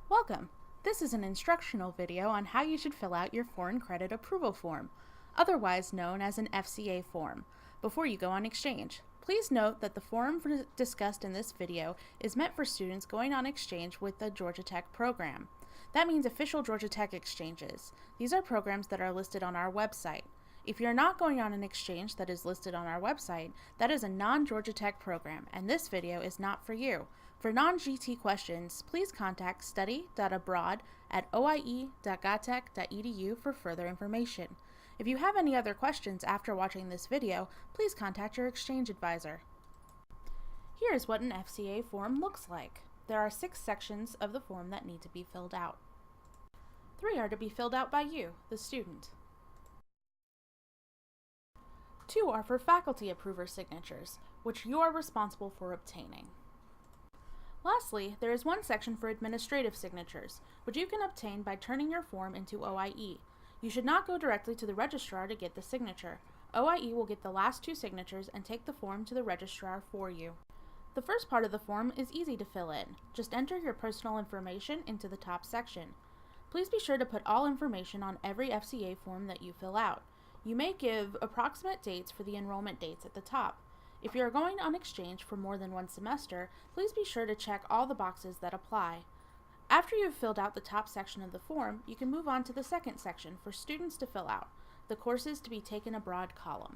Welcome! This is an instructional video on how you should fill out your foreign credit approval form, otherwise known as an FCA form, before you go on exchange. Please note that the form discussed in this video is meant for students going on exchange with the Georgia Tech program. That means official Georgia Tech exchanges. These are programs that are listed on our website. If you're not going on an exchange that is listed on our website, that is a non-Georgia Tech program, and this video is not for you. For non-GT questions, please contact study.abroad@oie.gatech.edu for further information. If you have any other questions after watching this video, please contact your exchange advisor. Here is what an FCA form looks like. There are 6 sections of the form that need to be filled out. 3 are to be filled out by you, the student. 2 are for faculty approver signatures, which you are responsible for obtaining. Lastly, there is 1 section for administrative signatures, which you can obtain by turning your form into OIE. You should not go directly to the registrar to get the signature. OIE will get the last 2 signatures and take the form to the registrar for you. The first part of the form is easy to fill in. Just enter your personal information into the top section. Please be sure to put all information on every FCA form that you fill out. You may give approximate dates for the enrollment dates at the top. If you are going on exchange for more than 1 semester, please be sure to check all the boxes that apply. After you've filled out the top section of the form, you can move on to the second section for students to fill out, the courses to be taken abroad column.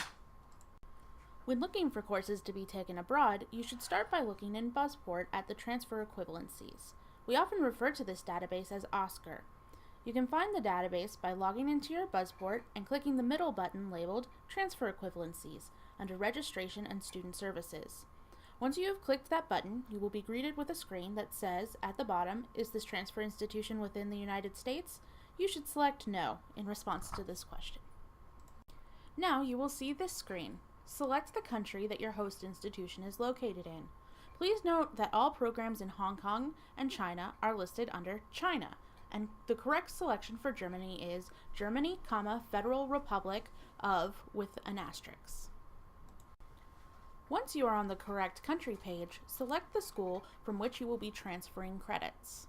When looking for courses to be taken abroad, you should start by looking in Buzzport at the transfer equivalencies. We often refer to this database as OSCAR. You can find the database by logging into your Buzzport and clicking the middle button labeled Transfer Equivalencies under Registration and Student Services. Once you have clicked that button, you will be greeted with a screen that says at the bottom, "Is this transfer institution within the United States?" You should select No in response to this question. Now you will see this screen. Select the country that your host institution is located in. Please note that all programs in Hong Kong and China are listed under China, and the correct selection for Germany is Germany, Federal Republic of with an asterisk. Once you are on the correct country page, select the school from which you will be transferring credits.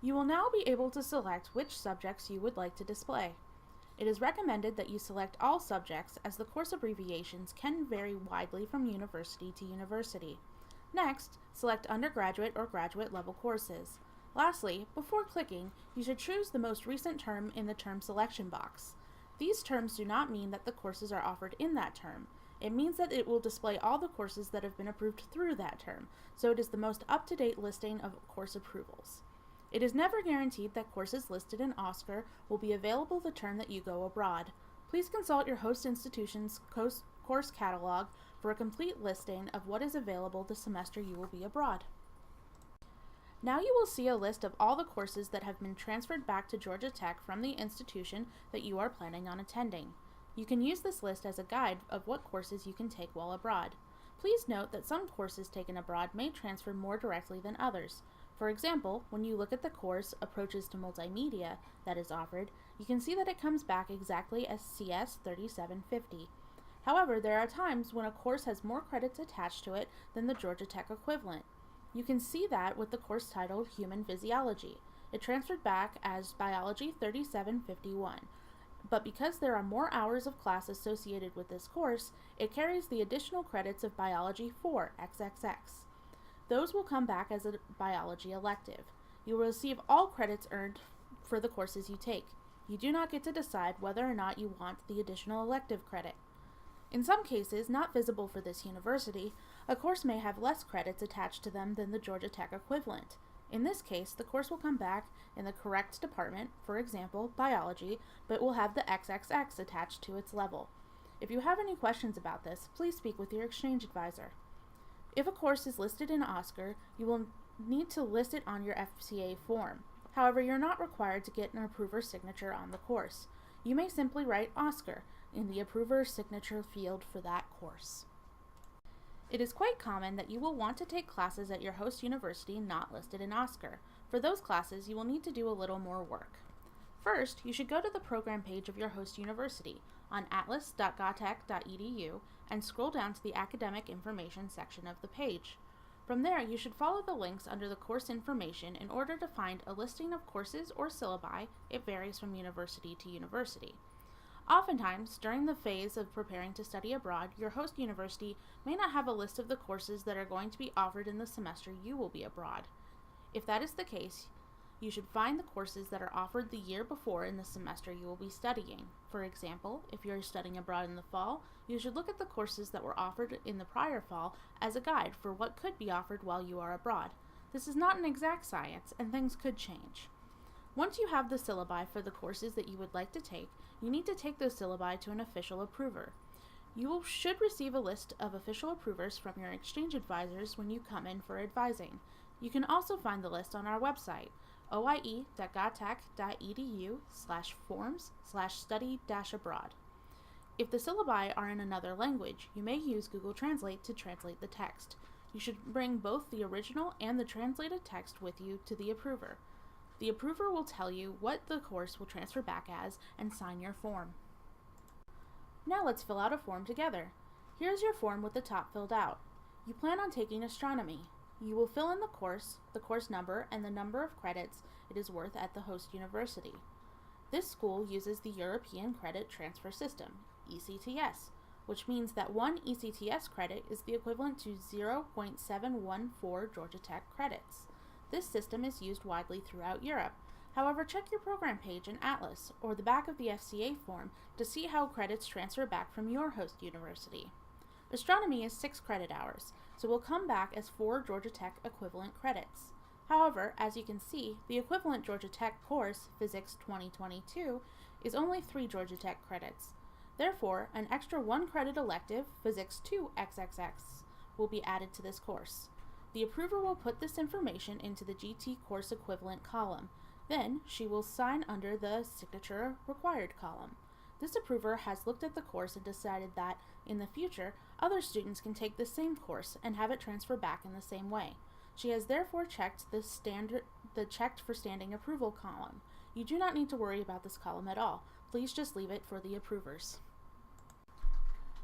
You will now be able to select which subjects you would like to display. It is recommended that you select all subjects as the course abbreviations can vary widely from university to university. Next, select undergraduate or graduate level courses. Lastly, before clicking, you should choose the most recent term in the term selection box. These terms do not mean that the courses are offered in that term. It means that it will display all the courses that have been approved through that term, so it is the most up-to-date listing of course approvals. It is never guaranteed that courses listed in OSCAR will be available the term that you go abroad. Please consult your host institution's course catalog for a complete listing of what is available the semester you will be abroad. Now you will see a list of all the courses that have been transferred back to Georgia Tech from the institution that you are planning on attending. You can use this list as a guide of what courses you can take while abroad. Please note that some courses taken abroad may transfer more directly than others. For example, when you look at the course Approaches to Multimedia that is offered, you can see that it comes back exactly as CS 3750. However, there are times when a course has more credits attached to it than the Georgia Tech equivalent. You can see that with the course titled Human Physiology. It transferred back as Biology 3751. But because there are more hours of class associated with this course, it carries the additional credits of Biology 4XXX. Those will come back as a biology elective. You will receive all credits earned for the courses you take. You do not get to decide whether or not you want the additional elective credit. In some cases, not visible for this university, a course may have less credits attached to them than the Georgia Tech equivalent. In this case, the course will come back in the correct department, for example, biology, but will have the XXX attached to its level. If you have any questions about this, please speak with your exchange advisor. If a course is listed in OSCAR, you will need to list it on your FCA form. However, you're not required to get an approver's signature on the course. You may simply write OSCAR in the approver's signature field for that course. It is quite common that you will want to take classes at your host university not listed in OSCAR. For those classes, you will need to do a little more work. First, you should go to the program page of your host university on atlas.gatech.edu and scroll down to the academic information section of the page. From there, you should follow the links under the course information in order to find a listing of courses or syllabi. It varies from university to university. Oftentimes, during the phase of preparing to study abroad, your host university may not have a list of the courses that are going to be offered in the semester you will be abroad. If that is the case, you should find the courses that are offered the year before in the semester you will be studying. For example, if you're studying abroad in the fall, you should look at the courses that were offered in the prior fall as a guide for what could be offered while you are abroad. This is not an exact science, and things could change. Once you have the syllabi for the courses that you would like to take, you need to take those syllabi to an official approver. You should receive a list of official approvers from your exchange advisors when you come in for advising. You can also find the list on our website, oie.gotech.edu/forms/study-abroad. If the syllabi are in another language, you may use Google Translate to translate the text. You should bring both the original and the translated text with you to the approver. The approver will tell you what the course will transfer back as and sign your form. Now let's fill out a form together. Here's your form with the top filled out. You plan on taking astronomy. You will fill in the course number, and the number of credits it is worth at the host university. This school uses the European Credit Transfer System, ECTS, which means that one ECTS credit is the equivalent to 0.714 Georgia Tech credits. This system is used widely throughout Europe. However, check your program page in Atlas or the back of the FCA form to see how credits transfer back from your host university. Astronomy is 6 credit hours, so will come back as 4 Georgia Tech equivalent credits. However, as you can see, the equivalent Georgia Tech course, Physics 2022, is only 3 Georgia Tech credits. Therefore, an extra 1 credit elective, Physics 2 XXX, will be added to this course. The approver will put this information into the GT course equivalent column. Then, she will sign under the signature required column. This approver has looked at the course and decided that, in the future, other students can take the same course and have it transfer back in the same way. She has therefore checked the checked for standing approval column. You do not need to worry about this column at all. Please just leave it for the approvers.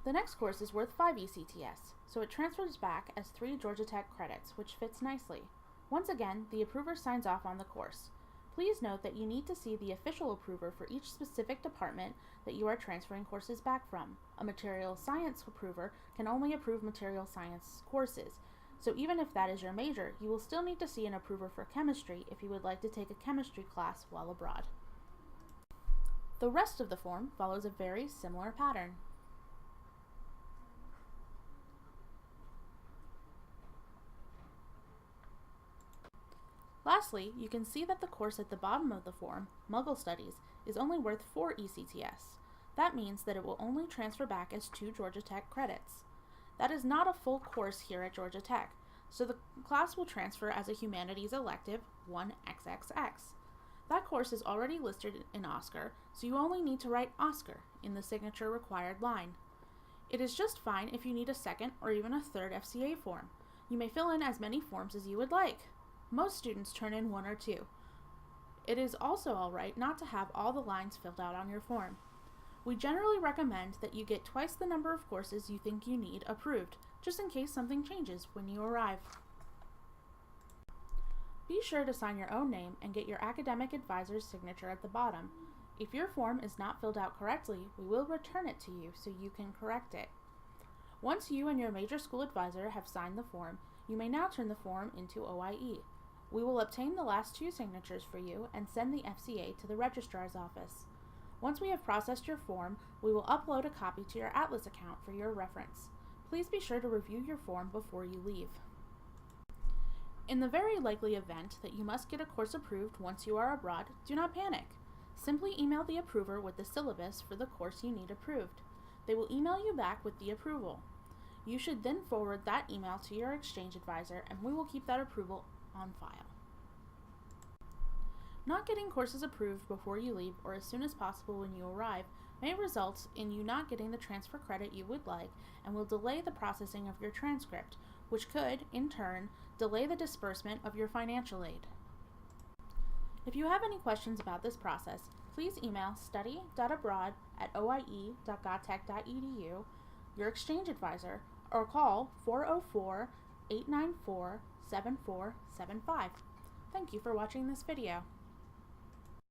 The next course is worth 5 ECTS, so it transfers back as 3 Georgia Tech credits, which fits nicely. Once again, the approver signs off on the course. Please note that you need to see the official approver for each specific department that you are transferring courses back from. A material science approver can only approve material science courses, so even if that is your major, you will still need to see an approver for chemistry if you would like to take a chemistry class while abroad. The rest of the form follows a very similar pattern. Lastly, you can see that the course at the bottom of the form, Muggle Studies, is only worth 4 ECTS. That means that it will only transfer back as 2 Georgia Tech credits. That is not a full course here at Georgia Tech, so the class will transfer as a humanities elective, 1XXX. That course is already listed in Oscar, so you only need to write Oscar in the signature required line. It is just fine if you need a second or even a third FCA form. You may fill in as many forms as you would like. Most students turn in 1 or 2. It is also alright not to have all the lines filled out on your form. We generally recommend that you get twice the number of courses you think you need approved, just in case something changes when you arrive. Be sure to sign your own name and get your academic advisor's signature at the bottom. If your form is not filled out correctly, we will return it to you so you can correct it. Once you and your major school advisor have signed the form, you may now turn the form into OIE. We will obtain the last 2 signatures for you and send the FCA to the registrar's office. Once we have processed your form, we will upload a copy to your Atlas account for your reference. Please be sure to review your form before you leave. In the very likely event that you must get a course approved once you are abroad, do not panic. Simply email the approver with the syllabus for the course you need approved. They will email you back with the approval. You should then forward that email to your exchange advisor, and we will keep that approval on file. Not getting courses approved before you leave or as soon as possible when you arrive may result in you not getting the transfer credit you would like and will delay the processing of your transcript, which could, in turn, delay the disbursement of your financial aid. If you have any questions about this process, please email study.abroad@oie.gotech.edu, your exchange advisor, or call 894-7475. Thank you for watching this video.